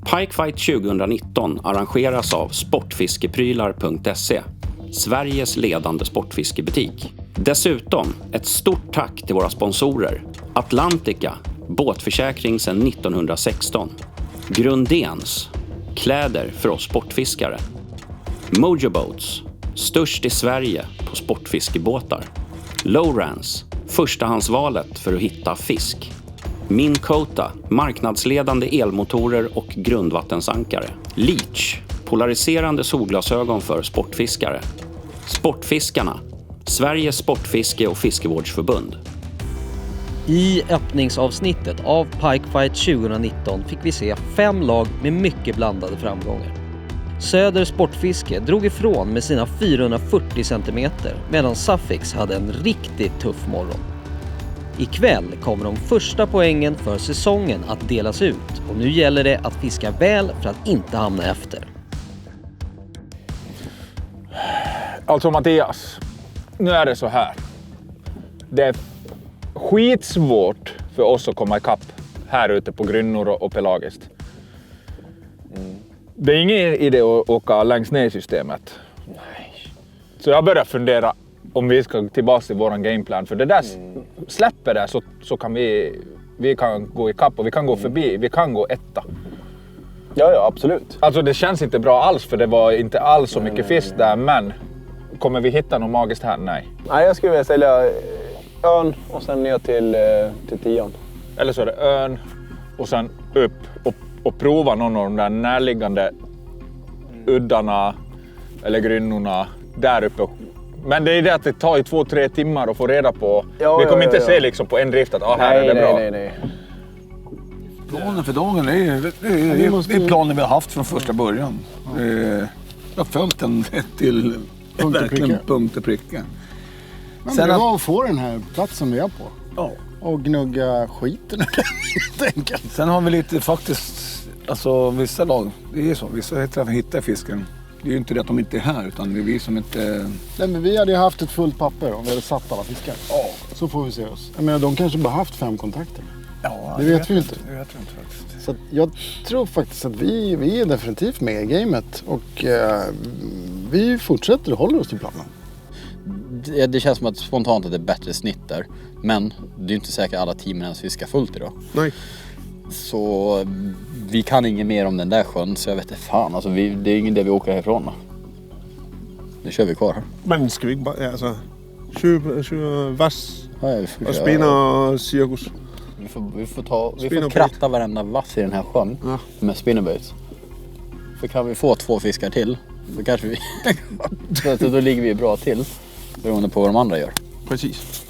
Pike Fight 2019 arrangeras av sportfiskeprylar.se, Sveriges ledande sportfiskebutik. Dessutom ett stort tack till våra sponsorer: Atlantica, båtförsäkring sedan 1916. Grundéns, kläder för oss sportfiskare. Mojo Boats, störst i Sverige på sportfiskebåtar. Lowrance, förstahandsvalet för att hitta fisk. Min Kota, marknadsledande elmotorer och grundvattensankare. Leech, polariserande solglasögon för sportfiskare. Sportfiskarna, Sveriges sportfiske- och fiskevårdsförbund. I öppningsavsnittet av Pike Fight 2019 fick vi se 5 lag med mycket blandade framgångar. Söder Sportfiske drog ifrån med sina 440 cm medan Suffix hade en riktigt tuff morgon. Ikväll kommer de första poängen för säsongen att delas ut och nu gäller det att fiska väl för att inte hamna efter. Alltså Mattias, nu är det så här. Det är skitsvårt för oss att komma ikapp här ute på grynnor och pelagiskt. Det är ingen idé att åka längst ner i systemet. Nej. Så jag börjar fundera om vi ska tillbaka till våran gameplan. För det där släpper det så kan vi kan gå ikapp och vi kan gå förbi. Vi kan gå etta. Ja, absolut. Alltså det känns inte bra alls för det var inte alls så mycket fisk där. Men kommer vi hitta något magiskt här? Nej. Nej, jag skulle vilja sälja ön och sen ner till 10. Eller så är det ön och sen upp och prova någon av de där närliggande uddarna eller grynnorna där uppe. Men det är det att det tar 2-3 timmar att få reda på. Vi kommer inte se liksom på en drift att här är det bra. Nej. Planen för dagen är planen vi har haft från första början. Jag har följt den till punkt och pricka. Men sen det var att få den här platsen vi är på. Ja. Och gnugga skiten helt enkelt. Sen har vi lite faktiskt, alltså vissa lag, det är så, vissa hittar fisken. Det är ju inte det att de inte är här utan det är vi som inte... Nej men vi hade ju haft ett fullt papper om vi hade satt alla fiskar. Ja. Så får vi se oss. Jag menar de kanske bara haft 5 kontakter. Ja, det vet vi inte. Det vet vi inte faktiskt. Så jag tror faktiskt att vi är definitivt med i gamet och vi fortsätter och håller oss till planen. Det känns som att spontant är det bättre snitt där. Men det är inte säkert alla teamen ens fiskar fullt idag. Nej. Så vi kan inget mer om den där sjön. Så jag vet inte fan. Alltså, det är ingen det vi åker härifrån då. Nu kör vi kvar här. Men ska vi bara, alltså... 20 vass. Ja, och spinna cirkus. Vi får kratta varenda vass i den här sjön. Ja. Med spinnerbaits. För kan vi få 2 fiskar till. Då kanske vi... då ligger vi bra till. Beroende på vad de andra gör. Precis.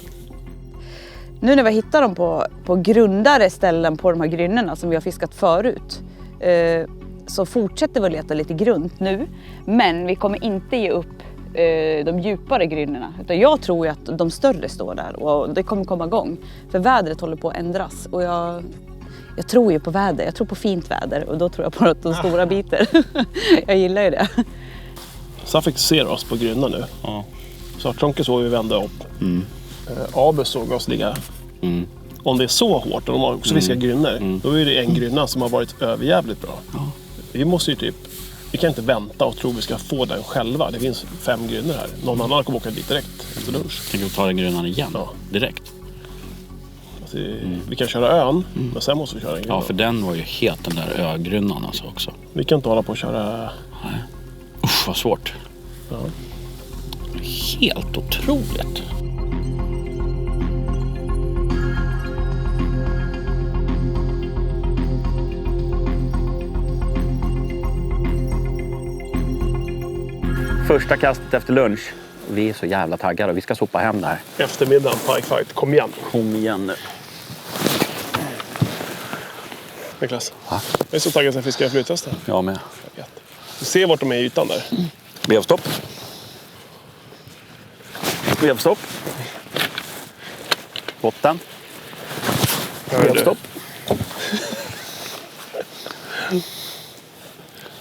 Nu när vi hittar dem på grundare ställen på de här grynnorna som vi har fiskat förut. Så fortsätter vi att leta lite grunt nu. Men vi kommer inte ge upp de djupare grynnorna. Utan jag tror ju att de större står där och det kommer komma igång. För vädret håller på att ändras. Och jag tror ju på väder. Jag tror på fint väder. Och då tror jag på att de stora biter. Jag gillar ju det. Suffix ser oss på grynna nu. Ja. Svarttronke såg vi vända upp. Abus såg oss ligga. Om det är så hårt och de har också fiskat grynnor, då är det en grynna som har varit överjävligt bra. Ja. Vi måste ju vi kan inte vänta och tro vi ska få den själva. Det finns 5 grynnor här. Någon annan kommer åka dit direkt efter lunch. Tänker du ta den grynnan igen? Ja. Direkt? Alltså, vi kan köra ön, men sen måste vi köra en grynna. Ja, för den var ju helt den där ögrynnan alltså också. Vi kan inte hålla på och köra... Nej. Usch, vad svårt. Ja. Helt otroligt. Första kastet efter lunch. Vi är så jävla taggade och vi ska sopa hem där. Eftermiddagen, Pike Fight. Kom igen. Kom igen nu. Niklas, jag är så taggad att jag fiskar flytvästen. Jag med. Du ser vart de är i ytan där. Vevstopp. Vevstopp. Botten. Vevstopp.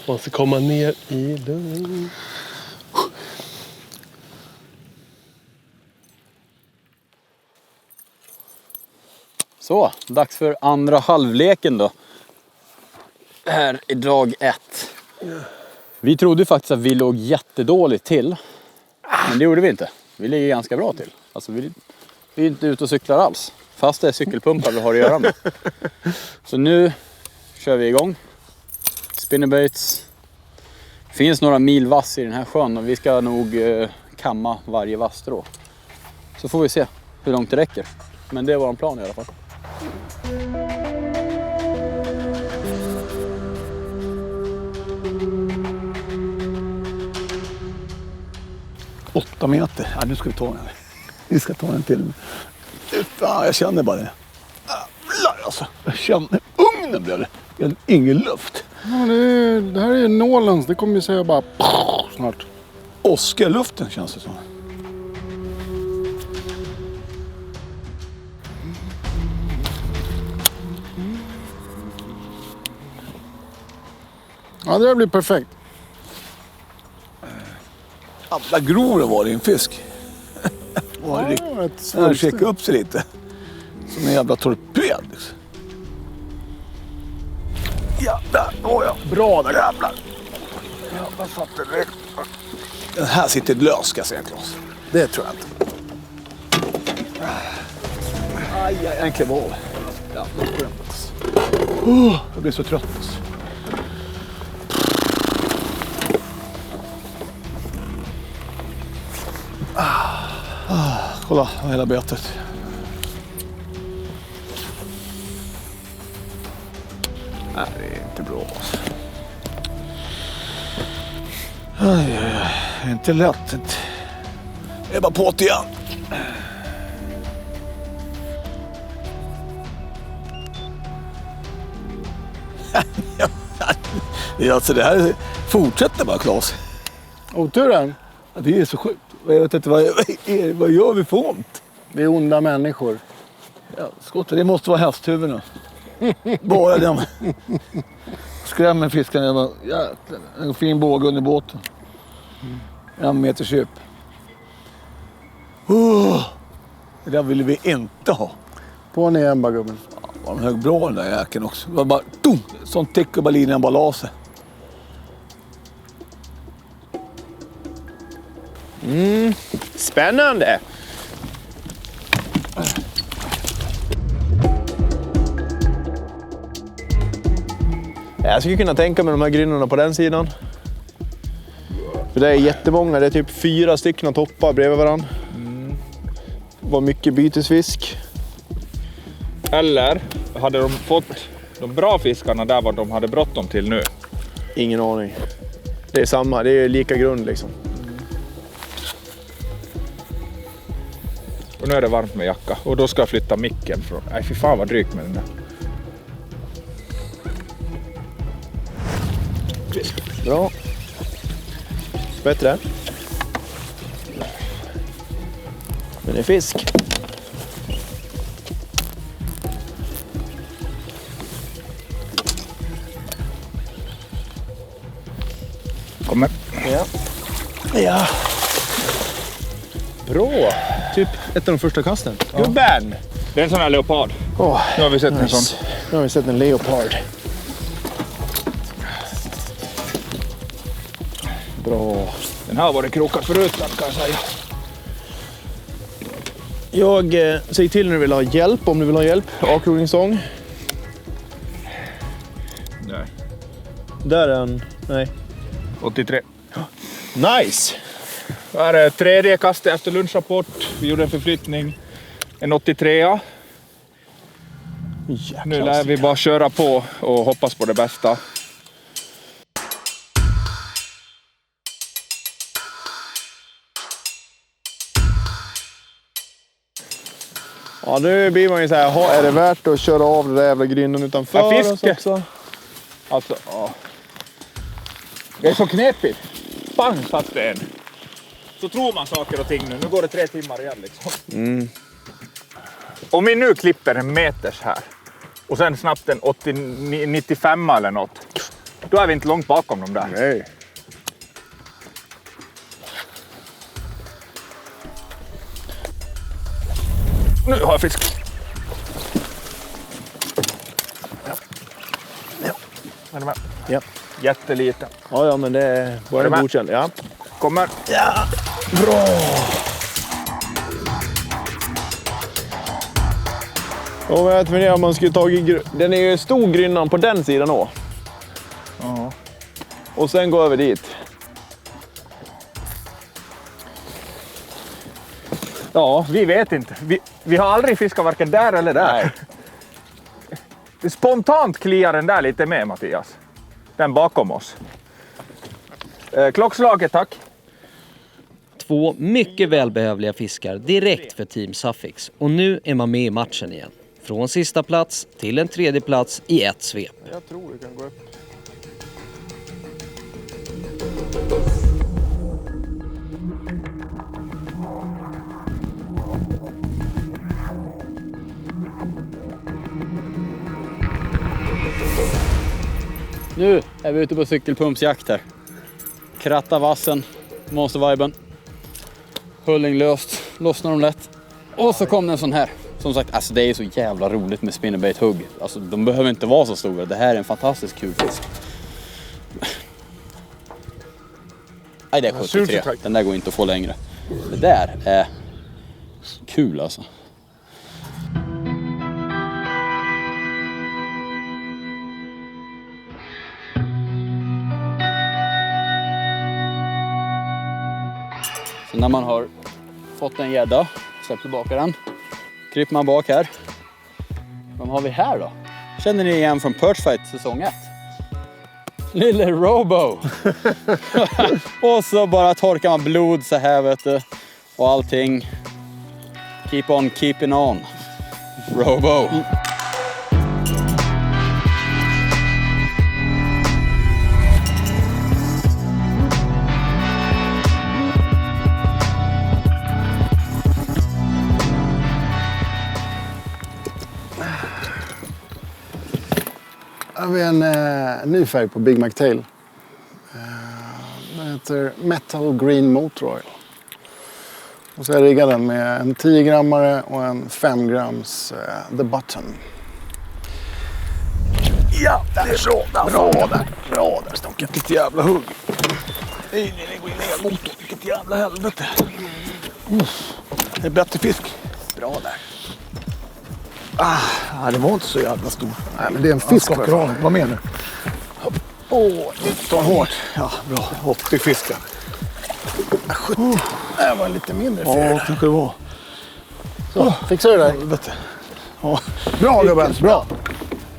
Måste komma ner i lugn. Så, dags för andra halvleken då. Här är dag 1. Vi trodde faktiskt att vi låg jättedåligt till. Men det gjorde vi inte. Vi ligger ganska bra till. Alltså vi är inte ute och cyklar alls. Fast det är cykelpumpar vi har att göra med. Så nu kör vi igång. Spinnerbaits. Det finns några mil vass i den här sjön och vi ska nog kamma varje vassstrå. Så får vi se hur långt det räcker. Men det är vår plan i alla fall. Åtta meter. Ja, nu ska vi ta den. Vi ska ta den till. Fan, jag känner bara det. Jävlar alltså. Jag känner ugnen blev det. Jag har ingen luft. Ja, det här är Nålands. Det kommer ju säga bara snart. Oscar-luften känns det som. Ja, det där blir perfekt. Jävla grov det var i en fisk. Den checkade upp sig lite. Som en jävla torped liksom. Jävlar, ja. Bra där jävlar. Jävlar satt det direkt. Den här sitter lös ska jag säga, Claes. Det tror jag inte. Aj, en klev av. Jävlar skönt. Jag blir så trött alltså. Kolla hela betet. Nej, det är inte bra. Aj, det är inte lätt. Det är bara på det igen. Alltså det här fortsätter bara, Claes. Oturen? Ja, det är så sjukt. Jag vet inte, vad gör vi för ont? Vi är onda människor. Ja, skottet, det måste vara hästhuvudena. Bara den. Skrämmer fiskarna. Jag bara, jäklar, en fin båge under båten. 1 meters djup. Det där ville vi inte ha. På ner igen bara, gubben. Ja, var de hög bra den där jäkeln också. Det var bara, sånt täck och bara linjen bara la sig. Spännande! Jag skulle kunna tänka mig de här grynnorna på den sidan. För det är jättemånga, det är typ 4 stycken toppar bredvid varandra. Det var mycket bytesfisk. Eller hade de fått de bra fiskarna där vad de hade bråttom till nu? Ingen aning. Det är samma, det är lika grund liksom. Och nu är det varmt med jacka och då ska jag flytta micken från... Nej, fy fan vad drygt med den där. Bra. Bättre. Men det är fisk. Kommer. Ja. Ja. Bra. Typ ett av de första kasten. Ja. Gubben! Det är en sån här leopard. Nu har vi sett en sån. Nu har vi sett en leopard. Bra. Den här har varit krokad förut kan jag säga. Jag säger till när du vill ha hjälp, om du vill ha hjälp. Avkrokningssång. Nej. Där är en. Nej. 83. Nice! Det här är 3D kastet efter lunchrapport. Vi gjorde en förflyttning. En 83. Nu lär vi bara köra på och hoppas på det bästa. Ja, nu blir man ju så här, är det värt att köra av det där jävla grynden utanför? Ja, fiske! Också? Alltså, ja. Det är så knepigt. Bang, satt det en. Så tror man saker och ting nu. Nu går det 3 timmar igen liksom. Om vi nu klipper en meters här och sen snabbt en 95 eller något. Då är vi inte långt bakom dem där. Nej. Nu har jag fisk. Ja. Är du med? Ja. Jätteliten. Ja, men det är bara med? godkänd. Ja. Kommer. Ja, bra! Och vad vet ni om man skulle tagit... Den är ju stor grynnan på den sidan då. Ja. Och sen gå över dit. Ja, vi vet inte. Vi har aldrig fiskat varken där eller där. Nej. Spontant kliar den där lite med, Mattias. Den bakom oss. Klockslaget, tack. 2 mycket välbehövliga fiskar direkt för Team Suffix. Och nu är man med i matchen igen. Från sista plats till en 3:e plats i ett svep. Jag tror det kan gå upp. Nu är vi ute på cykelpumpsjakt här. Kratta vassen, monsterviben. Hulling löst, lossnar de lätt. Och så kom det en sån här. Som sagt, alltså det är så jävla roligt med spinnerbait-hugg. Alltså de behöver inte vara så stora. Det här är en fantastisk kul fisk. Nej, det är 73. Den där går inte att få längre. Det där är kul alltså. Så när man har fått en gädda, släppt tillbaka den, kryper man bak här. Vad har vi här då? Känner ni igen från Perchfight säsong 1? Lille Robo! Och så bara torkar man blod så här, vet du. Och allting. Keep on keeping on. Robo! Här har vi en ny färg på Big Mac Tail. Den heter Metal Green Motor Oil. Och så jag riggade den med en 10-grammare och en 5 grams The Button. Ja, det är bra. Bra där, Stonken. Vilket jävla hugg. Nej, gå in i elmotorn. Vilket jävla helvete. Det är bättre fisk. Bra där. Det var inte så jävla stor. Nej, men det är en fisk. Vad menar du? Ta hårt. Ja, bra. 80 fiskar. 70. Det var lite mindre för det. Kanske det var. Så, fixar du det där? Ja. Bra gubben, bra.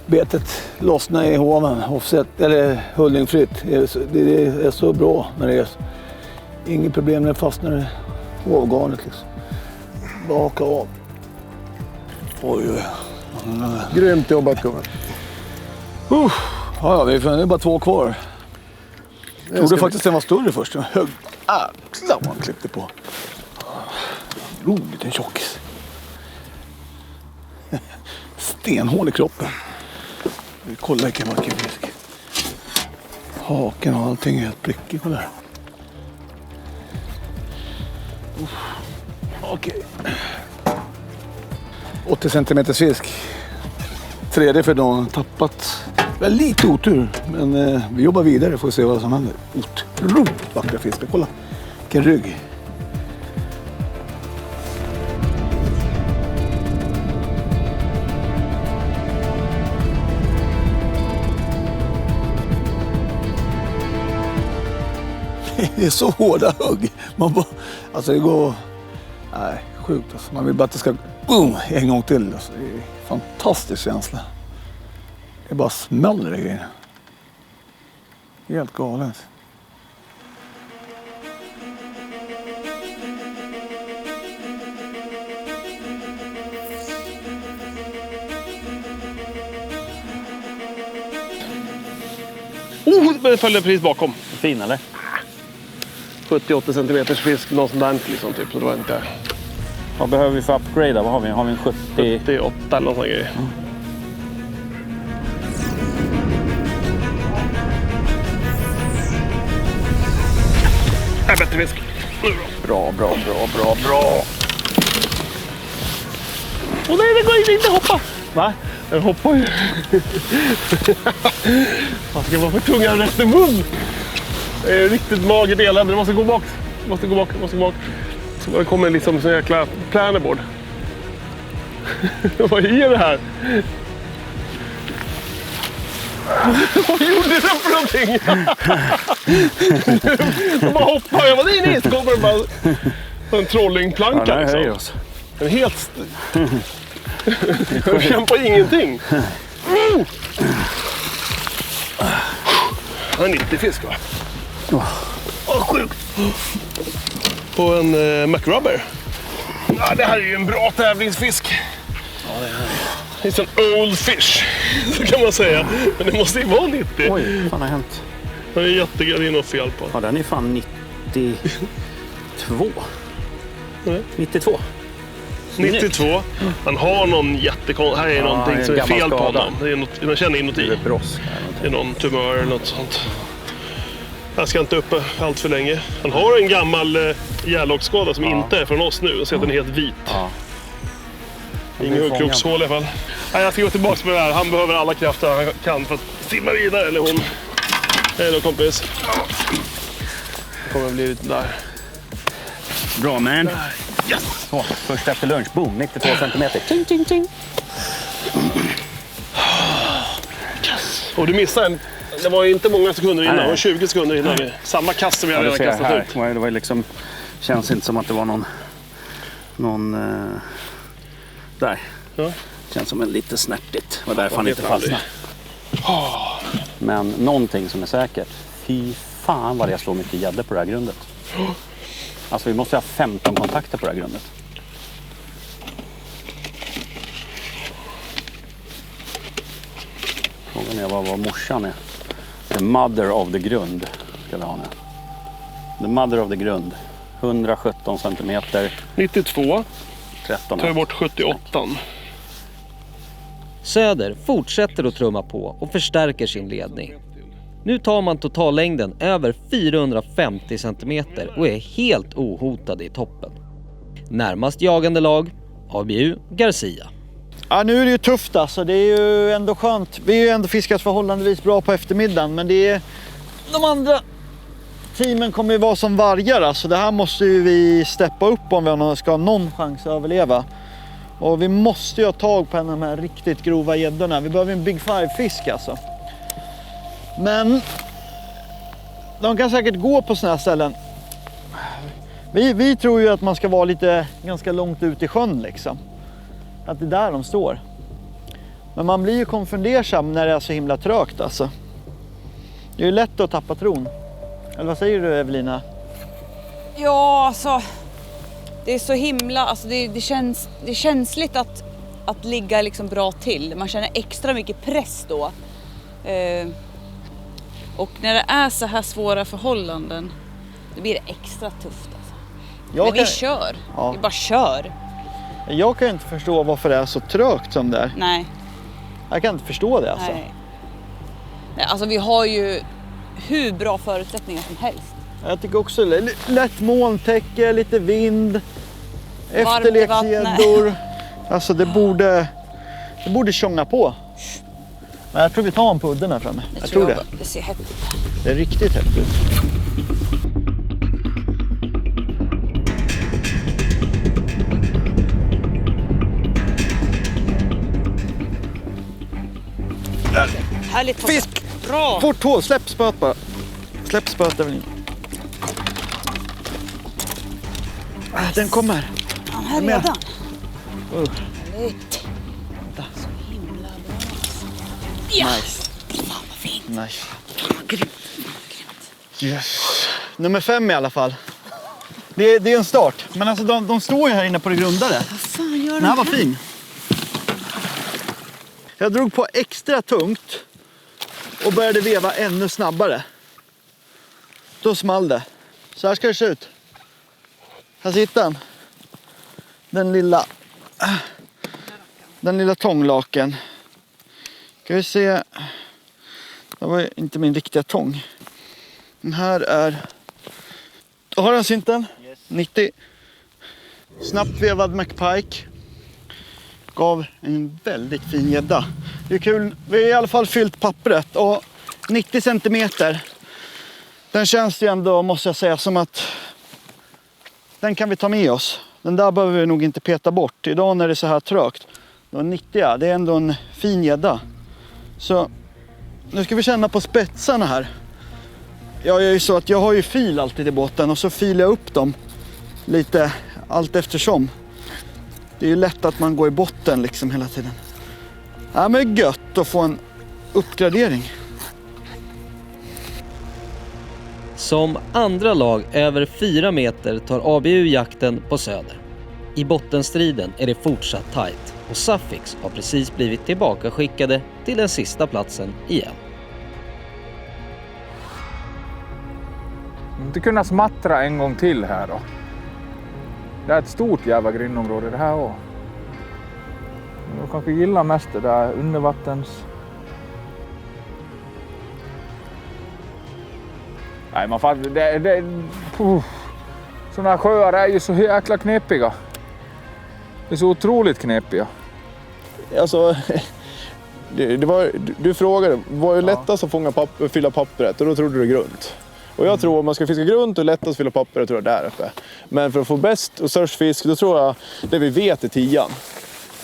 Betet lossnar i hoven, offset, eller hullingfritt. Det är så bra när det är inget problem när det fastnar i hovgarnet liksom. Baka av. Oj. Grymt jobbat gubben. Ja, det är bara 2 kvar. Jag trodde faktiskt den var större först. Hög. Jävlar vad han klippte på. Roligt, en tjockis. Stenhål i kroppen. Vi kollar vilken vacker fisk. Haken och allting är helt prickig på där. Okej. 80 centimeters fisk. 3D för dagen. Tappat. Väl lite otur. Men vi jobbar vidare för att se vad som händer. Otroligt vackra fiskar. Kolla. Vilken rygg. Det är så hårda hugg. Man bara, alltså det går... Nej, sjukt alltså. Man vill bara att det ska... Boom! En gång till. Alltså. Det är en fantastisk känsla. Det bara smäller i grejen. Helt galet. Det följde precis bakom. Fin eller? 70-80 centimeters fisk, någon sån där liksom typ. Så det var inte... Vad behöver vi för upgrade? Vad har vi? Har vi en 70? 78 eller någon sån grej. Bättre fisk. Bra. Och nej, det går inte hoppa. Va? Den hoppar ju. Man ska vara för tungan rätt i mun. Det är riktigt mager del. Det måste gå bak. Måste gå bak. Så det kommer liksom en jäkla planerboard. Vad är det här? Vad gjorde den för någonting? De bara hoppar. Jag bara, nej, så kommer det bara en trollingplanka liksom. Den är helt... Jag kämpar ingenting. Det är 90 fisk, va? Sjukt. På en McRubber. Ja, det här är ju en bra tävlingsfisk. Ja, det här är. Det är en old fish, så kan man säga. Men det måste ju vara 90. Oj, vad fan har hänt? Det är jättegrej, det är något fel på. Ja, den är fan 92. 92. 92. Han har någon jättekonstig... Här är någonting som är fel på honom. Det är något, man känner inuti. Det är brosk. Det är någon tumör eller något sånt. Jag ska inte upp allt för länge. Han har en gammal hjärlocksskada som inte är från oss nu. Och ser att den är helt vit. Ja. Ingen huggkrokshål i alla fall. Nej, jag ska gå tillbaka med det här. Han behöver alla krafter han kan för att simma vidare. Eller hon. Hej då, kompis. Det kommer att bli lite där. Bra, man. Yes! Så, först efter lunch. Boom, 92 centimeter. Ting, ting, ting. Yes. Och du missade en... Det var ju inte många sekunder innan. Det var 20 sekunder innan. Samma kast som jag redan kastat ut. Det var liksom... Känns inte som att det var någon där. Ja. Känns som en lite snärtigt. Det var därför han inte fastnade. Men någonting som är säkert. Fy fan vad jag slår mycket gäddor på det här grundet. Alltså vi måste ha 15 kontakter på det här grundet. Frågan är vad morsan är. The mother of the grund ska vi ha nu. The mother of the grund. 117 centimeter. 92. 13. Tar bort 78. Söder fortsätter att trumma på och förstärker sin ledning. Nu tar man totallängden över 450 cm och är helt ohotad i toppen. Närmast jagande lag, ABU Garcia. Ja, nu är det ju tufft alltså. Det är ju ändå skönt. Vi har ju ändå fiskat förhållandevis bra på eftermiddagen, men det är... De andra teamen kommer ju vara som vargar alltså. Det här måste ju vi steppa upp om vi ska ha någon chans att överleva. Och vi måste ju ha tag på en av de här riktigt grova gäddorna. Vi behöver en Big Five-fisk alltså. Men de kan säkert gå på såna här ställen. Vi tror ju att man ska vara lite ganska långt ut i sjön liksom. Att det är där de står. Men man blir ju konfundersam när det är så himla trögt alltså. Det är ju lätt att tappa tron. Eller vad säger du, Evelina? Ja, alltså... Det är så himla... Alltså det är känsligt att ligga liksom bra till. Man känner extra mycket press då. Och när det är så här svåra förhållanden, då blir det extra tufft alltså. Men vi kör. Ja. Vi bara kör. Jag kan inte förstå varför det är så trögt som det är. Nej. Jag kan inte förstå det alltså. Nej, alltså vi har ju hur bra förutsättningar som helst. Jag tycker också lätt molntäcke, lite vind, efterleksgäddor. Alltså det borde tjonga på. Men jag tror vi tar en på udden här framme. Jag tror det. Det ser häftigt ut. Det är riktigt häftigt ut. Härligt. Fisk! Bra! Fort hål, släpp spöet bara. Släpp spöet Evelina. Den kommer. Han här redan. Härligt. Så himla bra. Ja! Nice. Fan vad fint. Nice. Grymt. Yes. Nummer 5 i alla fall. Det är en start. Men alltså de står ju här inne på det grundare. Vad fan gör de? Den här var fin. Jag drog på extra tungt och började veva ännu snabbare. Då small det. Så här ska det se ut. Här sitter den. Den lilla tånglaken. Ska vi se. Det var inte min riktiga tång. Den här är... Har den synten? Yes. 90. Snabbt vevad McPike. av en väldigt fin gädda. Det är kul, vi har i alla fall fyllt pappret och 90 centimeter. Den känns ju ändå, måste jag säga, som att den kan vi ta med oss. Den där behöver vi nog inte peta bort. Idag när det är så här trögt. Då 90, det är ändå en fin gädda. Så nu ska vi känna på spetsarna här. Jag gör ju så att jag har ju fil alltid i båten och så filar jag upp dem lite allt eftersom. Det är ju lätt att man går i botten liksom hela tiden. Ja, men det är gött att få en uppgradering. Som andra lag över 4 meter tar ABU jakten på Söder. I bottenstriden är det fortsatt tajt och Suffolk har precis blivit tillbaka skickade till den sista platsen igen. Inte kunna smattra en gång till här då. Det är ett stort jävla grynnområde det här också. Jag kanske gillar mest det där undervattens. Nej, man fattar. Sådana här sjöar är ju så jäkla knepiga. Det är så otroligt knepiga. Alltså, du frågade, vad är lättast att fylla pappret? Och då trodde du grunt. Och jag tror om man ska fiska grunt och lättast att fylla pappret, tror jag där uppe. Men för att få bäst och störst fisk, då tror jag det vi vet är 10.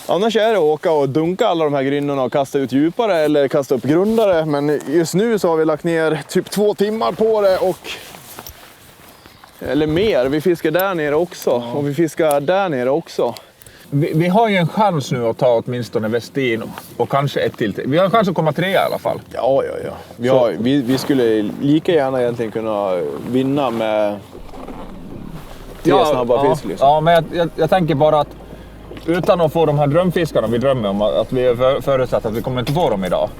Annars är det att åka och dunka alla de här grynnorna och kasta ut djupare eller kasta upp grundare. Men just nu så har vi lagt ner typ 2 timmar på det och... Eller mer, vi fiskar där nere också. Och vi fiskar där nere också. Vi har ju en chans nu att ta åtminstone Westin och kanske ett till. Vi har en chans att komma 3 i alla fall. Ja. Vi skulle lika gärna egentligen kunna vinna med 3 snabba fisk. Liksom. Ja, men jag tänker bara att utan att få de här drömfiskarna vi drömmer om, att vi är förutsatt att vi kommer inte få dem idag.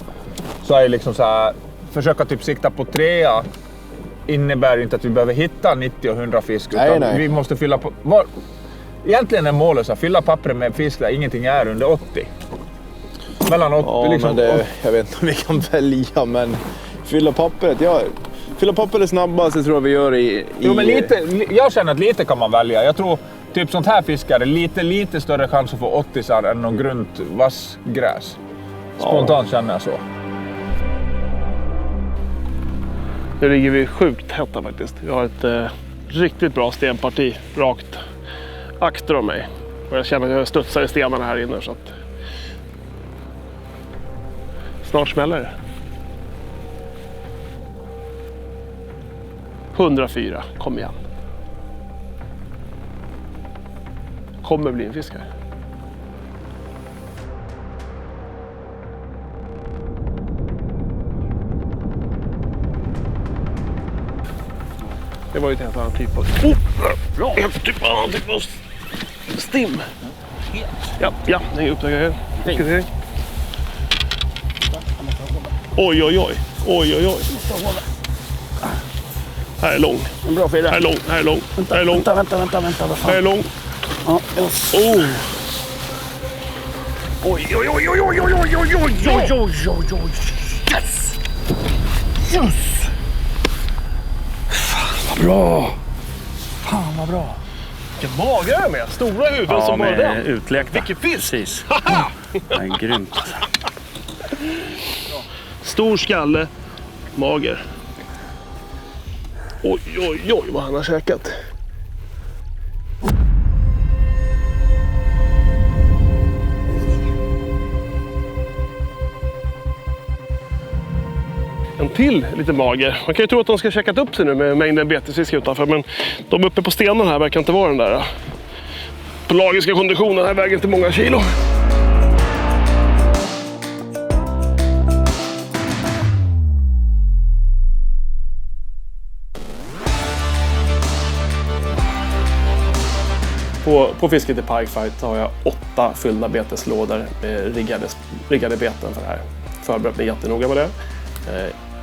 Så är det liksom så här, försöka typ sikta på 3 innebär inte att vi behöver hitta 90 och 100 fisk. Utan nej. Vi måste fylla på... Egentligen är målet att fylla pappret med fisk där ingenting är under 80. Mellan 80 ja, liksom. Men jag vet inte om vi kan välja, men fylla pappret, fylla pappret snabbast tror jag vi gör i... Jo, men jag känner att lite kan man välja. Jag tror typ sånt här fiskare lite större chans att få 80-sar än någon grunt vass gräs. Spontant känner jag så. Nu ligger vi sjukt hetta faktiskt. Vi har ett riktigt bra stenparti rakt akter om mig. Och jag känner att jag studsar i stenarna här inne så att snart smäller det. 104, kom igen. Kommer bli en fiskare. Det var ju ett helt annat typ av... Bra! Helt typ av stim. Ja, den är uppdaterad. Oj. Här är lång. En bra fyra. Här är lång. Vänta. Här är lång. Ja, yes. Oh. Oj. Yes! Fan vad bra. Vilken mage är med. Stora huvuden som bara den. Utlekta. Vilken fisk. Precis. Det är grymt. Stor skalle. Mager. Oj, vad han har käkat. En till lite mager. Man kan ju tro att de ska ha käkat upp sig nu med mängden betesfisk utanför, men de uppe på stenen här verkar inte vara den där pelagiska konditionen. Här väger inte många kilo. På fisket i Pikefight har jag 8 fyllda beteslådor med riggade beten för det här. Förberett mig jättenoga med det.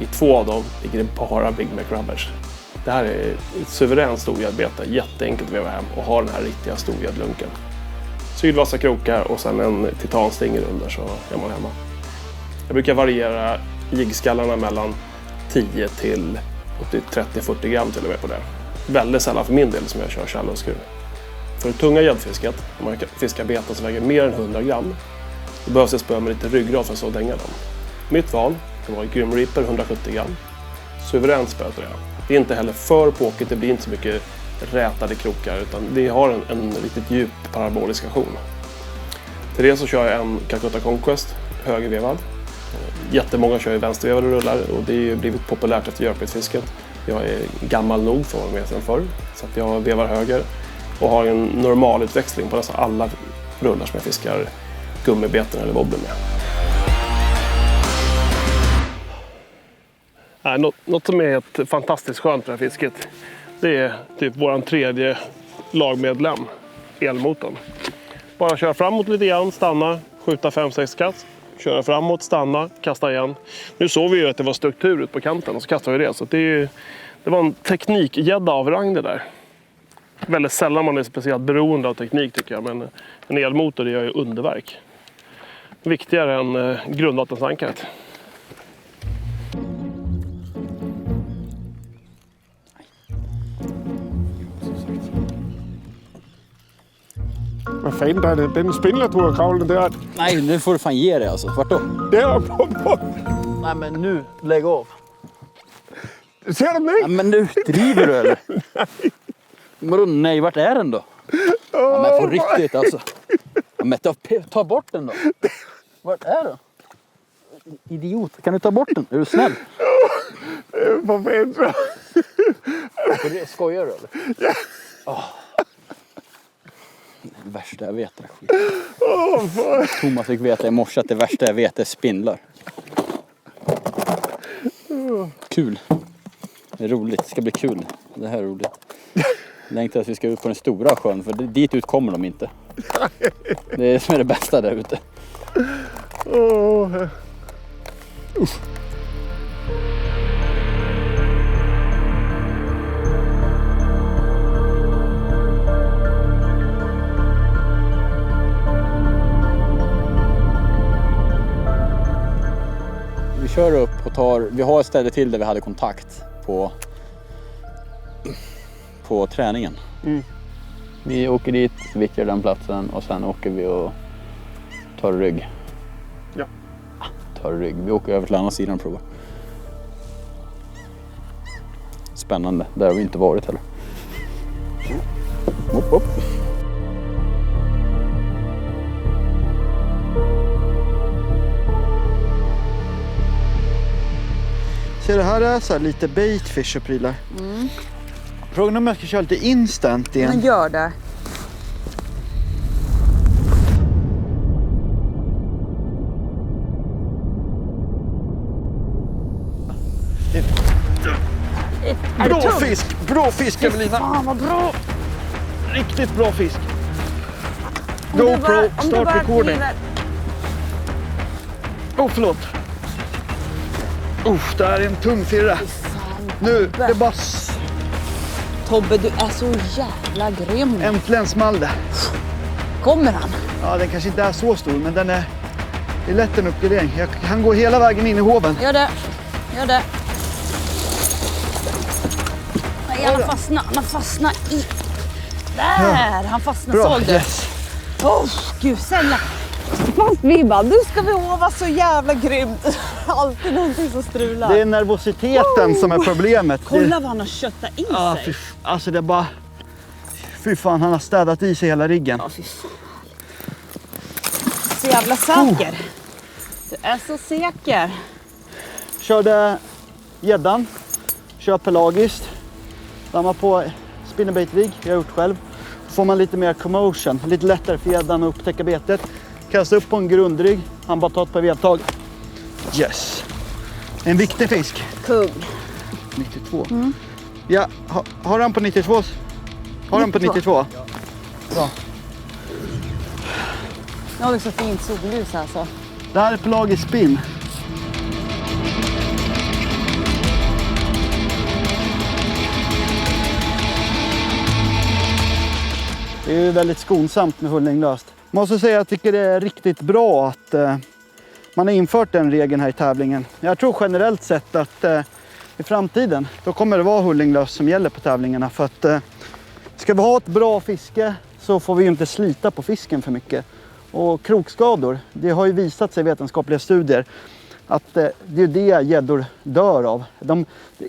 I 2 av dem ligger det bara Big Mac Rubbers. Det här är ett suveränt storgäddbete, jätteenkelt att veva hem och ha den här riktiga storgäddlunken. Sydvassa krokar och sen en titanstinger under så är man hemma. Jag brukar variera jiggskallarna mellan 10 till 30-40 gram till och med på det. Väldigt sällan för min del som jag kör shallow skruv. För det tunga gäddfisket, om man fiskar beten som väger mer än 100 gram, då behövs det spö med lite ryggrad för att så dänga dem. Mitt val, det var Grim Reaper 170 gram. Suveränt spö till det. Det är inte heller för påkigt, det blir inte så mycket rätade krokar, utan det har en riktigt djup parabolisk aktion. Till det så kör jag en Calcutta Conquest högervevad. Jättemånga kör ju vänstervevade rullar och det har ju blivit populärt efter görpetfisket. Jag är gammal nog för att vara med sedan förr, så att jag vevar höger och har en normal utväxling på nästan alla rullar som jag fiskar gummibeten eller wobbler med. Något som är ett fantastiskt skönt med det här fisket, det är typ våran 3:e lagmedlem, elmotorn. Bara köra framåt lite grann, stanna, skjuta 5-6 kast, köra framåt, stanna, kasta igen. Nu såg vi ju att det var struktur ut på kanten och så kastade vi det. Så det var en teknikgädda av rang det där. Väldigt sällan man är speciellt beroende av teknik tycker jag, men en elmotor det gör ju underverk. Viktigare än grundvattensankaret. Vad fan är det? Den spindlartrådkravlen där. Nej, nu får du fan ge dig alltså. Vart då? Det är på. Nej men nu, lägg av. Ser du mig? Ja, men nu driver du eller? Vadå nej, vart är den då? Ja, men på riktigt alltså. Ja, men ta bort den då. Vart är den? Idiot, kan du ta bort den? Är du snäll? Vad fan så? Skojar du eller? Ja. Det värsta jag vet är skit. Thomas fick veta i morse att det värsta jag vet är spindlar. Kul. Det är roligt, det ska bli kul. Det här är roligt. Jag längtar att vi ska ut på den stora sjön, för dit ut kommer de inte. Det är som är det bästa där ute. Usch. Vi kör upp och vi har ett ställe till där vi hade kontakt på träningen. Mm. Vi åker dit, vittjar den platsen och sen åker vi och tar rygg. Ja. Tar rygg. Vi åker över till andra sidan och provar. Spännande. Där har vi inte varit heller. Upp, upp. Så det här är så här lite baitfish och prylar. Mm. Frågan om jag ska köra lite instant igen. Men gör det. Bra fisk Evelina. Fan vad bra. Riktigt bra fisk. GoPro, start recording. Förlåt. Det här är en tungfirra. Nu, det är bara... Tobbe, du är så jävla grym. Äntligen small det. Kommer han? Ja, den kanske inte är så stor, men det är lätt en uppgradering. Jag kan gå hela vägen in i hoven. Gör det. Nej, han fastnar i... Där! Han fastnar, såg du? Yes. Gud, Sella. Fast vi bara, nu ska vi hova så jävla grymt. Alltid någonting som strular. Det är nervositeten som är problemet. Kolla vad han har köttat i sig. Alltså det är bara... Fy fan, han har städat i sig hela riggen. Ja, fy fan. Så jävla säker. Du är så säker. Körde gäddan. Kör pelagiskt. Dammar på spinnerbait-rigg. Jag har gjort själv. Får man lite mer commotion. Lite lättare för gäddan att upptäcka betet. Kasta upp på en grundrygg. Han bara tar ett par vevtag. Yes. En viktig fisk. Kung. 92. Mm. Ja, har han på 92? Har han på 92? Ja. Bra. Nu har vi så fint solljus alltså. Det här är pelagisk spinn. Det är ju väldigt skonsamt med hullninglöst. Måste säga att jag tycker det är riktigt bra att man har infört den regeln här i tävlingen. Jag tror generellt sett att i framtiden då kommer det vara hullninglöst som gäller på tävlingarna. För att ska vi ha ett bra fiske så får vi ju inte slita på fisken för mycket. Och krokskador, det har ju visat sig i vetenskapliga studier att det är det gäddor dör av.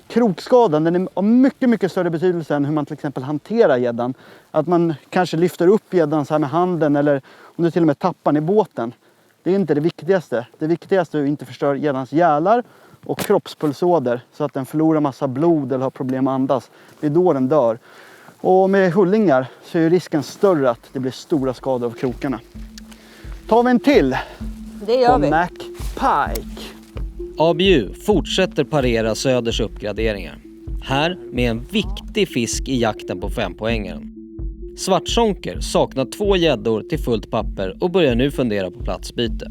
Krokskadan den är av mycket, mycket större betydelse än hur man till exempel hanterar gäddan. Att man kanske lyfter upp gäddan så här med handen eller om du till och med tappar den i båten. Det är inte det viktigaste. Det viktigaste är att inte förstöra gäddans gälar och kroppspulsåder så att den förlorar massa blod eller har problem att andas. Det är då den dör. Och med hullingar så är risken större att det blir stora skador av krokarna. Tar vi en till Det gör på vi. Mac Pike. ABU fortsätter parera Söders uppgraderingar. Här med en viktig fisk i jakten på 5-poängaren. Svartsonker saknar 2 gäddor till fullt papper och börjar nu fundera på platsbyte.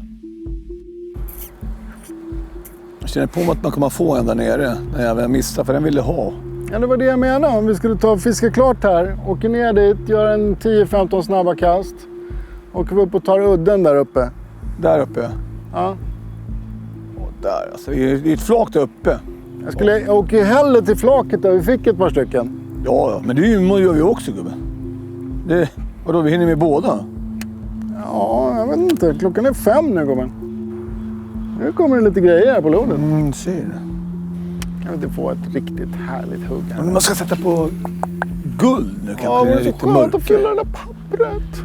Jag känner på mig att man kommer få en där nere. När jag missar för den ville ha. Ja, det var det jag menade. Om vi skulle ta och fiska klart här, åker ner dit, gör en 10-15 snabba kast. Åker vi upp och tar udden där uppe. Där uppe? Ja. Och där alltså, det är ett flak där uppe. Jag åker hellre till flaket där vi fick ett par stycken. Ja, men det gör vi också gubben. Och då vi hinner med båda? Ja, jag vet inte. Klockan är 5 nu gubben. Nu kommer det lite grejer här på loden. Ser det. Kan vi inte få ett riktigt härligt hugg här? Men man ska sätta på guld nu kanske. Ja, Det är det är så lite skönt mörkare. att fylla det där pappret.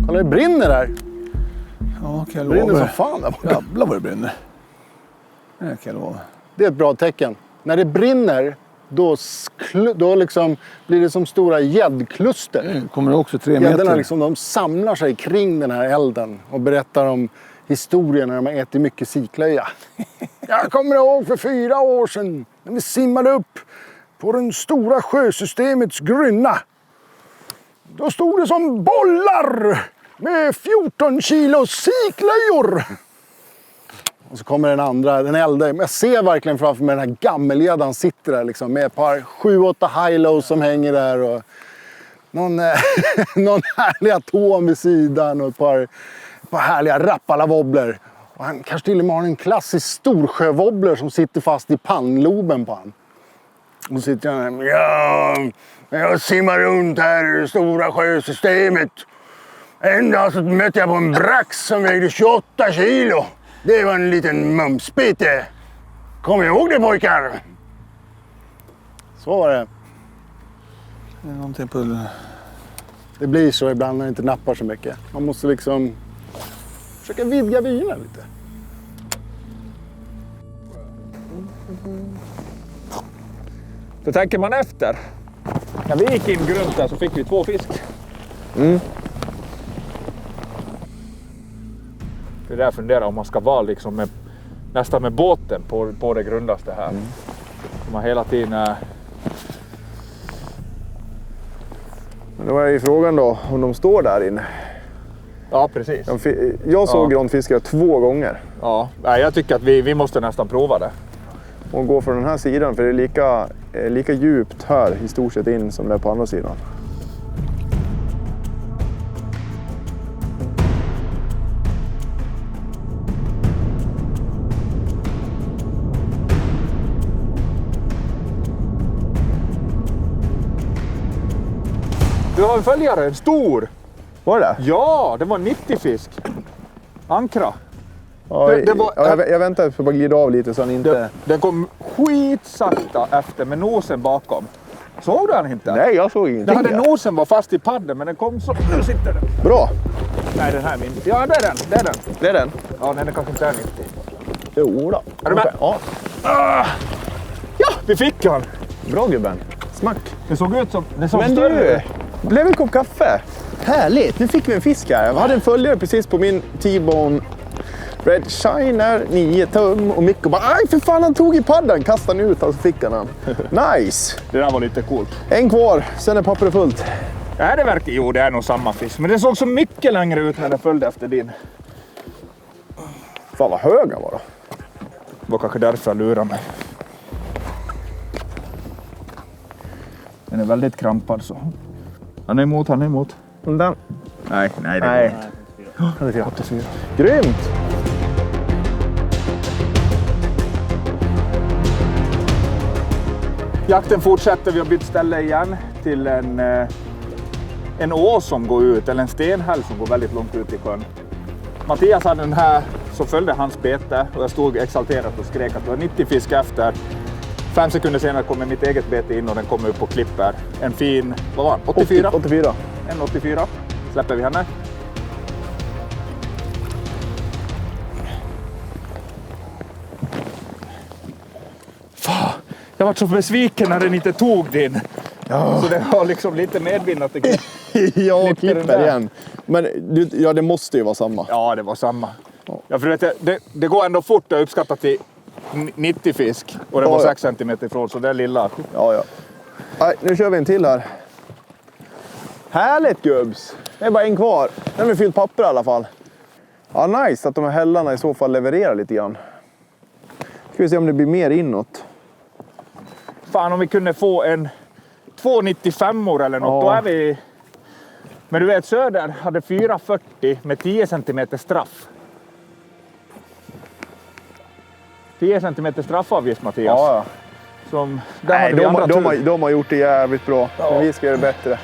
Kolla, det brinner där. Ja, kan jag Det brinner lova. som fan där borta. Jävlar vad det brinner. Det kan jag lova. Det är ett bra tecken. När det brinner, då liksom blir det som stora gäddkluster. Det kommer också 3 meter. Gäddorna liksom, de samlar sig kring den här elden och berättar om historien när de har ätit mycket siklöja. Jag kommer ihåg för 4 år sedan när vi simmade upp på den stora sjösystemets grynna. Då stod det som bollar med 14 kilo siklöjor. Och så kommer den andra, den äldre. Jag ser verkligen framför mig den här gammelgäddan sitter där liksom, med ett par 7-8 high-lows som hänger där. Och någon härlig atom vid sidan och ett par härliga rappala-wobbler. Och han kanske till och med har en klassisk storsjöwobbler som sitter fast i pannloben på han. Och så sitter han där. Ja, jag simmar runt här i det stora sjösystemet. En dag så mötte jag på en brax som vägde 28 kilo. Det var en liten mumsbite. Kommer ihåg det pojkar? Så var det. Det är någonting på... Det blir så ibland när det inte nappar så mycket. Man måste liksom försöka vidga vyerna lite. Då tänker man efter. När vi gick in grunt där så fick vi 2 fisk. Det är där jag funderar om man ska vara liksom nästan med båten på det grundaste här. Man hela tiden... Men då är ju frågan då om de står där inne. Ja, precis. Jag såg granfiskare 2 gånger. Ja, jag tycker att vi måste nästan prova det. Och gå från den här sidan, för det är lika djupt här i stort sett in som det är på andra sidan. Du har en följare, en stor. Var det? Ja, det var 90 fisk. Ankra. Ja, jag väntar för att bara glida av lite så han inte... Den kom skitsakta efter med nosen bakom. Såg du han inte? Nej, jag såg ingenting. Nosen var fast i padden, men den kom så... Nu sitter den. Bra! Nej, den här är min. Ja, det är den. Det är den. Det är den? Ja, den är kanske inte är 90. Jo då. Är du med? Ja. Ja, vi fick han. Bra gubben. Smack. Det såg ut som... Det såg Men större. du, blev en kopp kaffe. Härligt, nu fick vi en fisk här. Jag hade en följare precis på min T-bone Red Shiner, 9 tum och Mikko bara aj för fan han tog i padden, kastade han ut och så fick han. Nice! Det där var lite coolt. En kvar, sen är pappret fullt. Ja, det verkar... Jo, det är nog samma fisk. Men det såg så mycket längre ut när den följde efter din. Fan vad hög han var då. Det var kanske därför jag lurade mig. Den är väldigt krampad så. Han är emot. Den. Nej. Nej. 84. Grymt! Jakten fortsätter, vi har bytt ställe igen till en å som går ut, eller en stenhäll som går väldigt långt ut i sjön. Mattias hade den här, så följde hans bete och jag stod exalterat och skrek att det var 90 fisk efter. 5 sekunder senare kommer mitt eget bete in och den kommer upp och klipper. En fin, vad var han? 84? 84. En 84. Släpper vi henne. Fan, jag var så besviken när den inte tog din. Ja. Så det var liksom lite medvind att det ja, klipper igen. Men ja, det måste ju vara samma. Ja, det var samma. Ja, för det går ändå fort att uppskatta till 90 fisk. Och det var 6 cm ifrån, så det är lilla. Ja. Nej, nu kör vi en till här. Härligt gubbs! Det är bara en kvar. Den har vi fyllt papper i alla fall. Ja, nice att de här hällarna i så fall levererar lite grann. Ska vi se om det blir mer inåt. Fan, om vi kunde få en 2,95 eller något, då är vi... Men du vet, Söder hade 4,40 med 10 cm straff. 10 cm straffavgift, Mattias. Ja. Som, nej, de har gjort det jävligt bra. Ja. Men vi ska göra det bättre.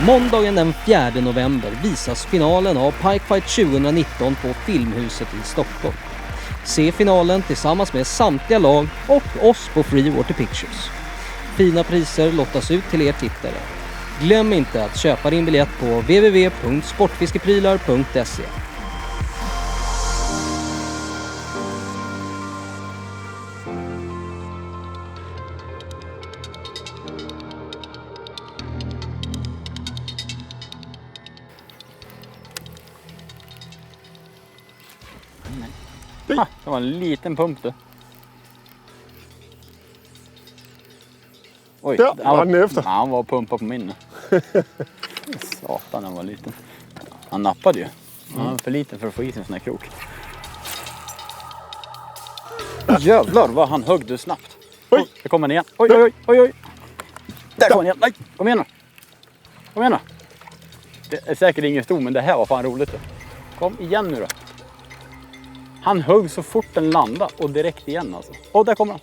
Måndagen den 4 november visas finalen av Pike Fight 2019 på Filmhuset i Stockholm. Se finalen tillsammans med samtliga lag och oss på Free Water Pictures. Fina priser lottas ut till er tittare. Glöm inte att köpa din biljett på www.sportfiskeprylar.se. Det var en liten pump du. Oj, ja, han var pumpad på min. Satan, den var liten. Han nappade ju. Han var för liten för att få i sig en sån här krok. Jävlar vad han högg du snabbt. Oj, det kommer den igen. Oj. Där kommer den igen. Nej, kom igen då. Det är säkert ingen stor, men det här var fan roligt. Kom igen nu då. Han högg så fort den landade och direkt igen alltså. Och där kommer han.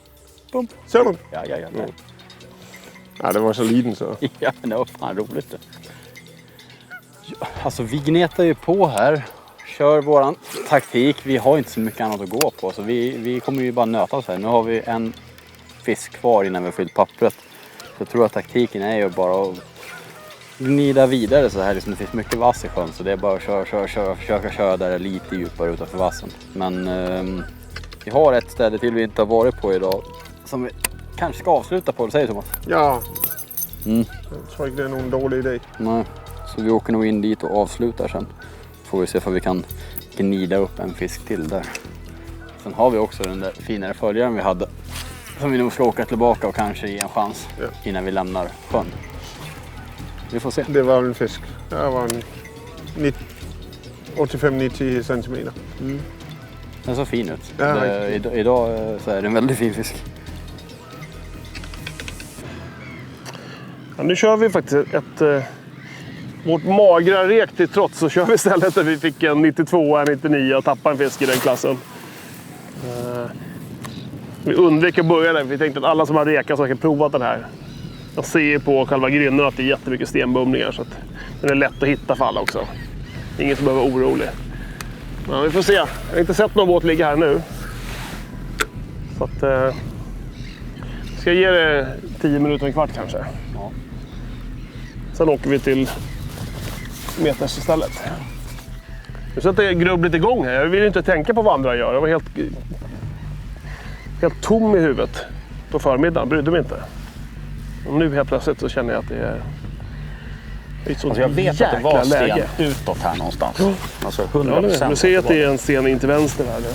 Pump. Ser du? Ja. Ja, det var så liten så. Ja, men det var fan roligt det. Ja, alltså vi gnetar ju på här. Kör våran taktik. Vi har inte så mycket annat att gå på. Så vi kommer ju bara nöta oss här. Nu har vi en fisk kvar innan vi har fyllt pappret. Så jag tror att taktiken är ju bara att gnida vidare så här. Liksom det finns mycket vass i sjön. Så det är bara att försöka köra där lite djupare utanför vassen. Men vi har ett ställe till vi inte har varit på idag. Som vi kanske ska avsluta på, säger Thomas. Ja. Jag tror inte det är någon dålig idé. Nej, så vi åker nog in dit och avslutar sen. Får vi se om vi kan gnida upp en fisk till där. Sen har vi också den där finare följaren vi hade. Som vi nog ska åka tillbaka och kanske ge en chans innan vi lämnar sjön. Vi får se. Det var en fisk. Det var en 85-90 centimeter. Den så fin ut. Ja, idag så är det en väldigt fin fisk. Ja, nu kör vi faktiskt vårt magra rek till trots, så kör vi istället där vi fick en 92, en 99 och tappade en fisk i den klassen. Vi undvek att börja där, vi tänkte att alla som har rekat så har provat den här. Jag ser på själva grynnen att det är jättemycket stenbumlingar, så att den är lätt att hitta för alla också. Ingen som behöver vara orolig. Men vi får se, jag har inte sett någon båt ligga här nu. Så att ska jag ge det 10 minuter, en kvart kanske. Ja. Sen åker vi till Meters istället. Nu sätter grubblet igång här. Jag vill inte tänka på vad andra gör. Jag var helt tom i huvudet på förmiddagen. Brydde mig inte. Och nu helt plötsligt så känner jag att det är ett sånt jag vet att det var sten läge utåt här någonstans. Alltså 100%. Ja, nu ser jag att det är en sten in till vänster här nu.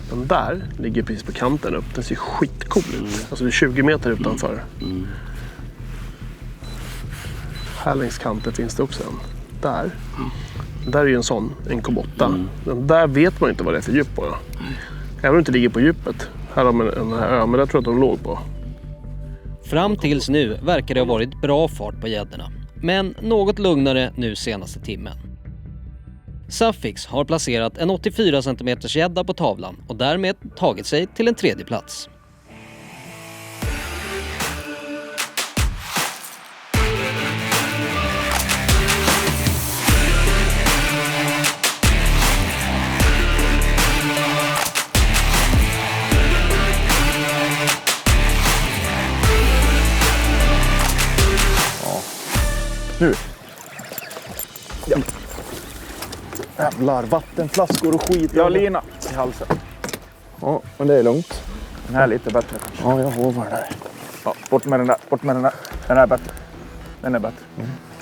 Den där ligger precis på kanten upp. Den ser skitcool ut. Alltså det är 20 meter utanför. Här längs kanten finns det också en. Där. Där är ju en sån, en kobotta. Den där vet man inte vad det är för djup på. Ja. Även om det inte ligger på djupet. Här har man den här ön, men där tror jag att de låg på. Fram tills nu verkar det ha varit bra fart på gäddorna. Men något lugnare nu senaste timmen. Sufix har placerat en 84 cm gädda på tavlan och därmed tagit sig till en tredje plats. Nu. Ja. Jävlar, vattenflaskor och skit. Jag har lina i halsen. Ja, men det är lugnt. Den här är lite bättre. Ja, jag hovar där. Ja, bort med den där, bort med den där. Den här är bättre. Den är bättre.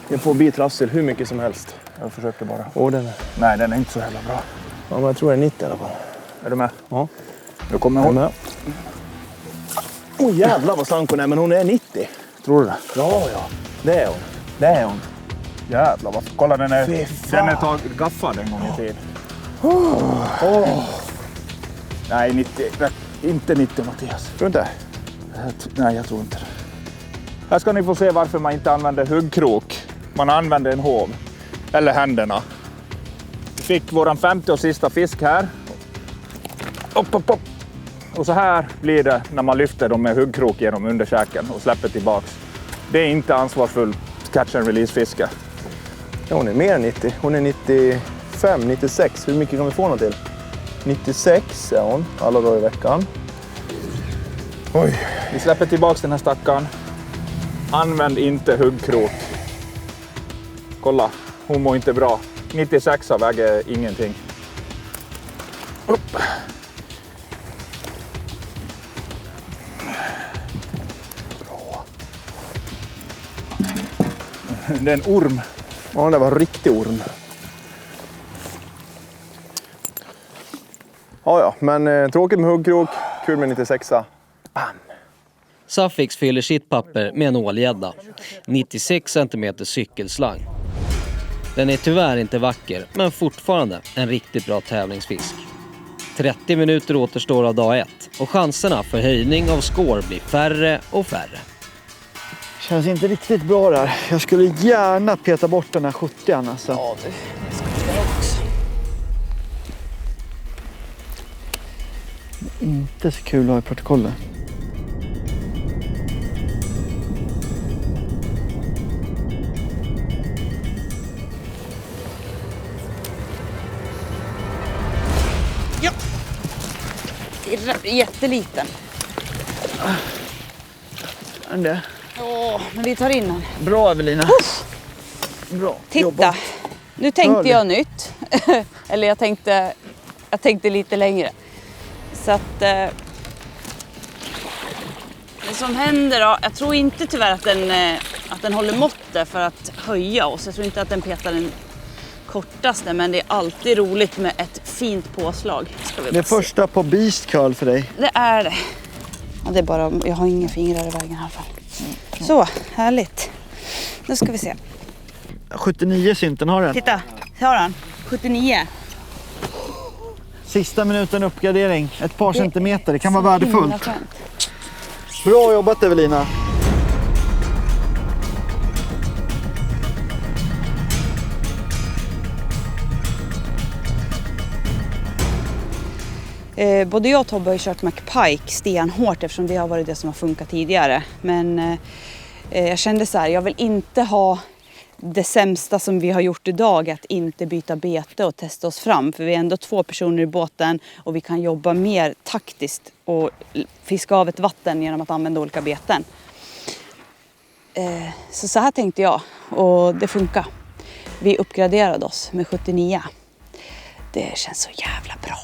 Jag får bit rassel hur mycket som helst. Jag försöker bara. Och den är... Nej, den är inte så jävla bra. Ja, men jag tror det är 90 i alla fall. Är du med? Ja. Nu kommer hon. Åh jävlar vad slank hon är, men hon är 90. Tror du det? Ja, ja. Det är hon. Det är hon. Jävlar, varför? Kolla den är gaffad en gång i tiden. Nej, 90. Inte 90 Mattias. Tror du inte? Nej, jag tror inte det. Här ska ni få se varför man inte använder huggkrok. Man använder en hov. Eller händerna. Vi fick våran 50 och sista fisk här. Upp, upp, upp. Och så här blir det när man lyfter dem med huggkrok genom underkäken och släpper tillbaks. Det är inte ansvarsfullt catch and release fiske. Ja, hon är mer än 90. Hon är 95, 96. Hur mycket kan vi få henne till? 96 är hon alla dagar i veckan. Oj. Vi släpper tillbaks den här stackaren. Använd inte huggkrok. Kolla, hon mår inte bra. 96 väger ingenting. Upp. Bra. Det är en orm. Ja, det var en riktig orm. Ja, men tråkigt med huggkrok. Kul med 96. Bam. Sufix fyller sitt papper med en ålgädda. 96 cm cykelslang. Den är tyvärr inte vacker, men fortfarande en riktigt bra tävlingsfisk. 30 minuter återstår av dag 1 och chanserna för höjning av score blir färre och färre. Känns inte riktigt bra där. Jag skulle gärna peta bort den här 70an alltså. Ja du, det skulle jag också. Inte så kul att ha i protokollet. Ja! Jätteliten. Det. Åh, men vi tar in den. Bra Evelina. Bra. Titta, jobbat. nu tänkte jag nytt. Eller jag tänkte lite längre. Så att det som händer då, jag tror inte tyvärr att den håller måttet för att höja oss. Jag tror inte att den petar den kortaste, men det är alltid roligt med ett fint påslag. Ska vi det är första på Beast Curl för dig. Det är det. Ja, det är bara, jag har inga fingrar i vägen i alla fall. Så, härligt. Nu ska vi se. 79 synten har den. Titta, har den? 79. Sista minuten uppgradering. Ett par centimeter. Det kan vara värdefullt. Skönt. Bra jobbat Evelina. Både jag och Tobbe har ju kört McPike stenhårt eftersom det har varit det som har funkat tidigare. Men jag kände så här, jag vill inte ha det sämsta som vi har gjort idag, att inte byta bete och testa oss fram. För vi är ändå 2 personer i båten och vi kan jobba mer taktiskt och fiska av ett vatten genom att använda olika beten. Så här tänkte jag och det funkar. Vi uppgraderade oss med 79. Det känns så jävla bra.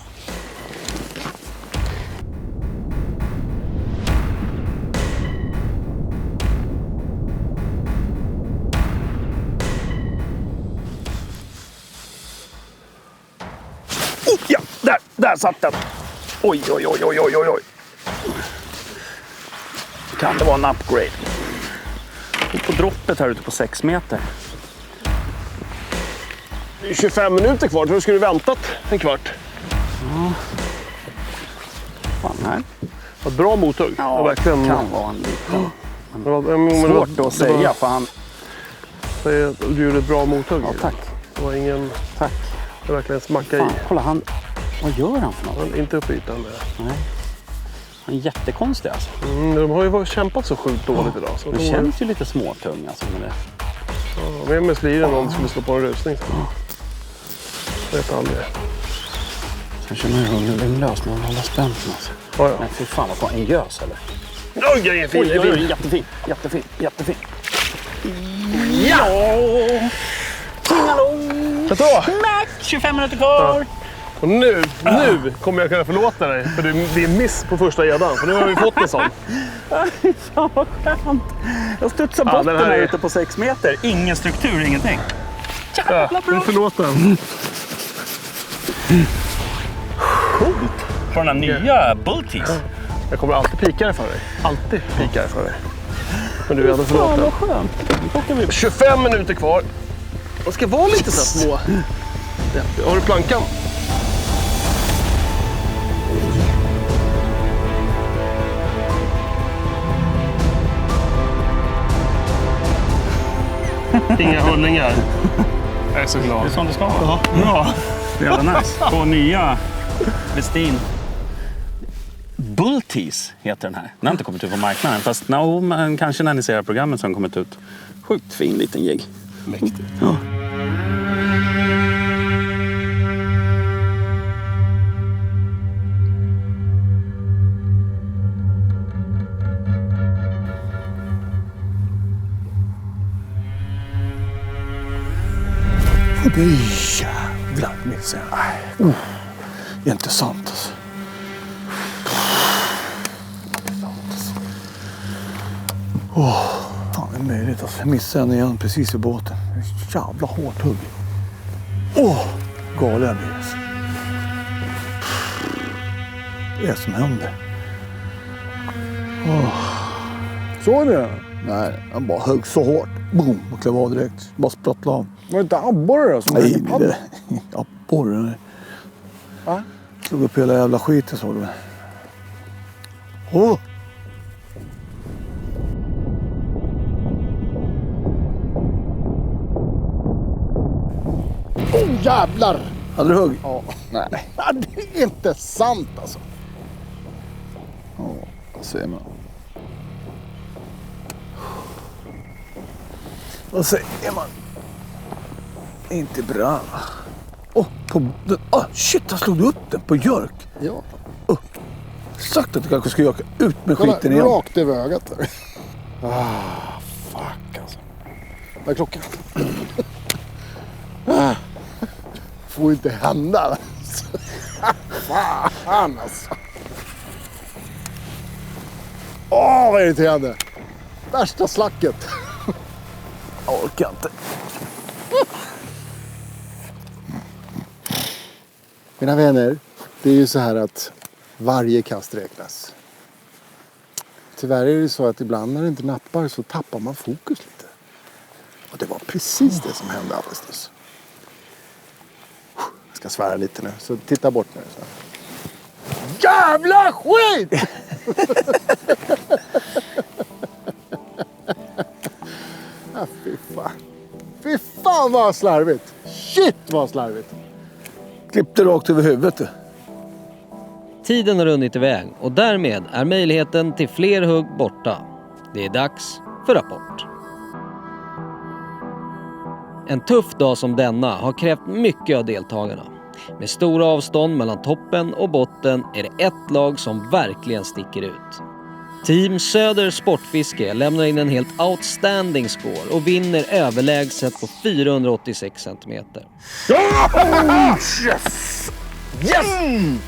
Ja, där satt den. Oj, oj, oj, oj, oj, oj. Kan det vara en upgrade? På droppet här ute på 6 meter. Det är 25 minuter kvar. Tror du skulle väntat en kvart? Ja. Fan här. Ett bra mothugg. Ja, verkligen. Kan vara en liten. Svårt att säga för han... Du gjorde ett bra mothugg. Ja, tack. Det var ingen... Tack. Det är verkligen smacka i. Fan, kolla han. Vad gör han för något? Han är inte uppe i ytan där. Nej. Han är jättekonstig alltså. De har ju kämpat så sjukt dåligt idag. Så det känns ju lite småtung alltså med det. Ja, vem är sliren om du skulle slå på en rusning? Jag vet aldrig. Sen känner jag hur den lös med att hålla spänt alltså. Ja, ja. Men fy fan vad en gös eller? Oj, jag är fin. Oj, jättefin. Ja! Tingalong! Max, 25 minuter kvar! Ja. Och nu kommer jag kunna förlåta dig. För det är miss på första edan. För nu har vi fått en sån. Fan vad skönt. Jag studsar bort den här ute på 6 meter. Ingen struktur, ingenting. Jävla bra! Förlåt den. Coolt. På den här nya Bulties. Ja. Jag kommer alltid pika det för dig. Alltid pika det för dig. Men du är ändå förlåten. Vad skönt. 25 minuter kvar. De ska vara lite så små. Ja, har du plankan? Inga hållningar. Jag är så glad. Det är som det ska vara. Bra. Jävla nice. På nya Westin. Bulties heter den här. Den har inte kommit ut på marknaden. Fast men kanske när ni ser programmet som kommit ut. Sjukt fin liten jigg. Mäktigt. Ja. Det är jävlar missar jag. Det är inte sant alltså. Fan det är möjligt alltså. Jag missade den igen precis i båten. Jävla hårt hugg. Galen jag blir alltså. Det är som händer. Såg ni det? Nej, han bara högg så hårt. Boom, och klev av direkt. Bara sprattlade av. Var det inte abborre då? Nej, det är abborre. Va? Slog upp hela jävla skiten såg du. Jävlar! Hade du hugg? Ja. Nej. Det är inte sant alltså. Ja, vad säger man? Vad säger man? Inte bra. Shit, jag slog upp den på Jörk. Ja. Sagt att du kanske skulle åka ut med skiten igen. Rakt över ögat där. Fuck alltså. Vad är klockan? Får inte hända. Fan alltså. Vad irriterande. Värsta slacket. Jag orkar inte. Mina vänner, det är ju så här att varje kast räknas. Tyvärr är det så att ibland när det inte nappar så tappar man fokus lite. Och det var precis det som hände alldeles nyss. Jag ska svära lite nu, så titta bort nu. Så. Jävla skit! Fy fan. Fy fan vad slarvigt. Shit vad slarvigt. Klippte rakt över huvudet. Tiden har runnit iväg och därmed är möjligheten till fler hugg borta. Det är dags för rapport. En tuff dag som denna har krävt mycket av deltagarna. Med stora avstånd mellan toppen och botten är det ett lag som verkligen sticker ut. Team Söder Sportfiske lämnar in en helt outstanding score och vinner överlägset på 486 cm. Yes! Yes!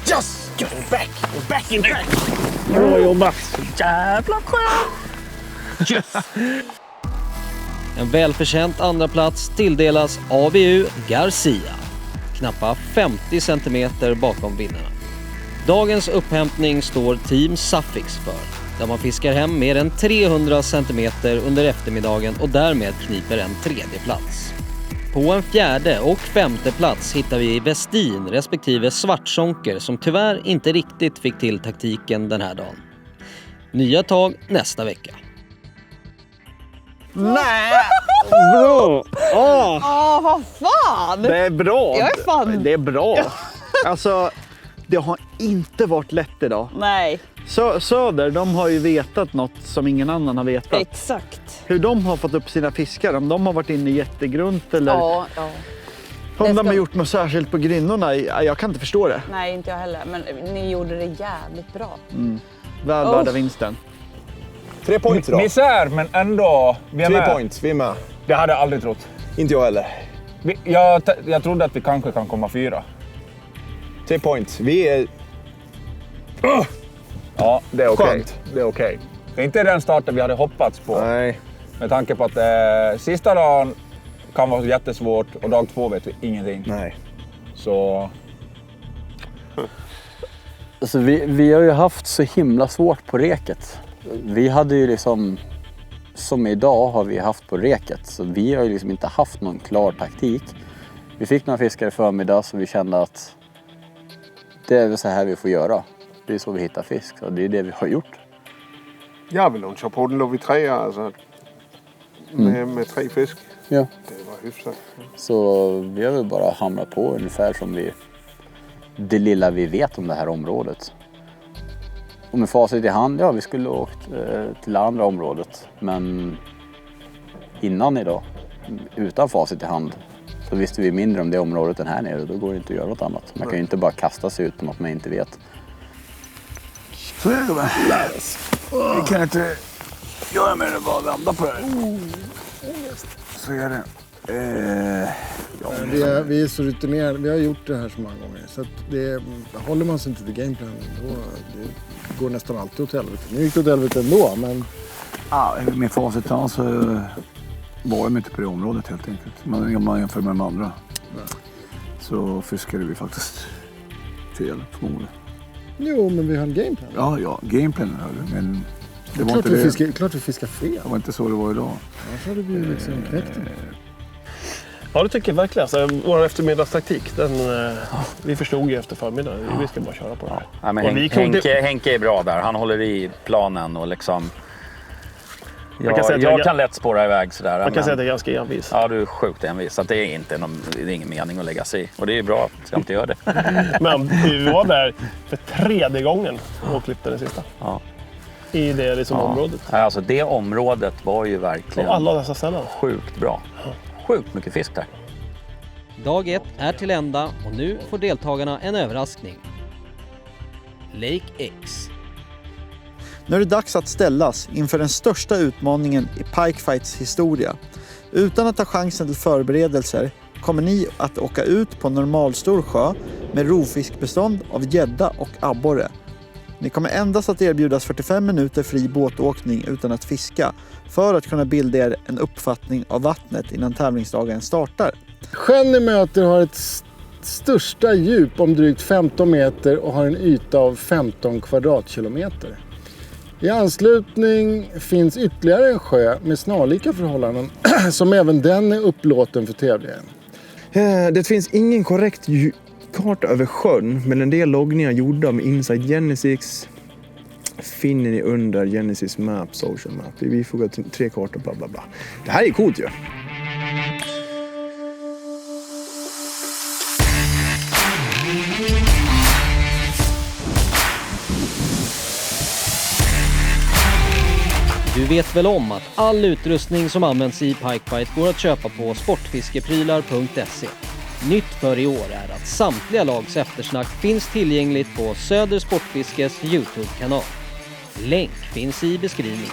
Yes! Get back! Back in there! Bra jobbat! Jävla skönt! Yes! En välförtjänt andra plats tilldelas ABU Garcia. Knappa 50 cm bakom vinnarna. Dagens upphämtning står Team Suffix för. Där man fiskar hem mer än 300 cm under eftermiddagen och därmed kniper en tredje plats. På en fjärde och femte plats hittar vi Westin respektive Svartsonker som tyvärr inte riktigt fick till taktiken den här dagen. Nya tag nästa vecka. Nej! Bra! Vad vad fan! Det är bra. Jag är fan... Det är bra. Alltså, det har inte varit lätt idag. Nej. Söder, de har ju vetat något som ingen annan har vetat. Exakt. Hur de har fått upp sina fiskar, om de har varit inne jättegrunt eller Ja. om de har gjort något särskilt på grinnorna. Jag kan inte förstå det. Nej, inte jag heller. Men ni gjorde det jävligt bra. Väl värda vinsten. 3 points då. Misär, men ändå. Vi är 3 med. points, vi är med. Det hade jag aldrig trott. Inte jag heller. Jag trodde att vi kanske kan komma 4. 3 points. Vi är... Ja, det är okej. Skönt. Det är okej. Det är inte den starten vi hade hoppats på. Nej. Med tanke på att sista dagen kan vara jättesvårt och dag 2 vet vi ingenting. Nej. Så... Alltså vi har ju haft så himla svårt på reket. Vi hade ju liksom, som idag har vi haft på reket. Så vi har ju liksom inte haft någon klar taktik. Vi fick några fiskar i förmiddag så vi kände att det är väl så här vi får göra. Det är så vi hittar fisk och det är det vi har gjort. Jag vill nog köra på den låg vi 3 alltså. Med 3 fisk. Ja. Det var hyfsat. Så vi har väl bara hamnat på ungefär som det lilla vi vet om det här området. Och med facit i hand, ja vi skulle åkt till det andra området. Men innan idag, utan facit i hand, så visste vi mindre om det området än här nere. Då går det inte att göra något annat. Man kan ju inte bara kasta sig ut på något man inte vet. Så är det väl. Vi kan inte göra mer än bara vända på det här. Så är det. Vi är så rutinerade. Vi har gjort det här så många gånger. Så att håller man sig inte till gameplanen då det går nästan alltid åt helvete. Nu gick det åt helvete ändå, men... Ja, med facit i hand så var de inte på det området helt enkelt. Om man jämför med de andra. Så fiskade vi faktiskt fel förmodligen. Jo, men vi har en gameplan. Ja, gameplanen hör du. Men det var klart vi fiskar fel. Det var inte så det var idag. Annars hade vi liksom knäckt. Ja, det tycker jag verkligen. Alltså, vår eftermiddagstaktik, vi förstod ju efter förmiddagen. Vi ska bara köra på det här. Ja, men Henke är bra där. Han håller i planen och liksom... Jag kan lätt spåra iväg sådär. Man kan säga att det är ganska envis. Ja, du är sjukt envis. Så det är ingen mening att lägga sig i. Och det är bra, ska inte göra det. Men vi var där för 3:e gången och klippte den sista. Ja. I det liksom området. Ja, alltså det området var ju verkligen... Och alla dessa ställen. Sjukt bra. Sjukt mycket fisk där. Dag 1 är till ända och nu får deltagarna en överraskning. Lake X. Nu är det dags att ställas inför den största utmaningen i Pikefights historia. Utan att ta chansen till förberedelser kommer ni att åka ut på en normalstor sjö med rovfiskbestånd av gädda och abborre. Ni kommer endast att erbjudas 45 minuter fri båtåkning utan att fiska för att kunna bilda er en uppfattning av vattnet innan tävlingsdagen startar. Sjön ni möter har ett största djup om drygt 15 meter och har en yta av 15 kvadratkilometer. I anslutning finns ytterligare en sjö med snarlika förhållanden som även den är upplåten för tävlingen. Det finns ingen korrekt karta över sjön, men en del loggningar gjorda med Inside Genesis finner ni under Genesis Map, Social Map. Vi får gå 3 kartor, bla bla bla. Det här är coolt ju. Du vet väl om att all utrustning som används i Pikefight går att köpa på sportfiskeprylar.se. Nytt för i år är att samtliga lags eftersnack finns tillgängligt på Söder Sportfiskes YouTube-kanal. Länk finns i beskrivningen.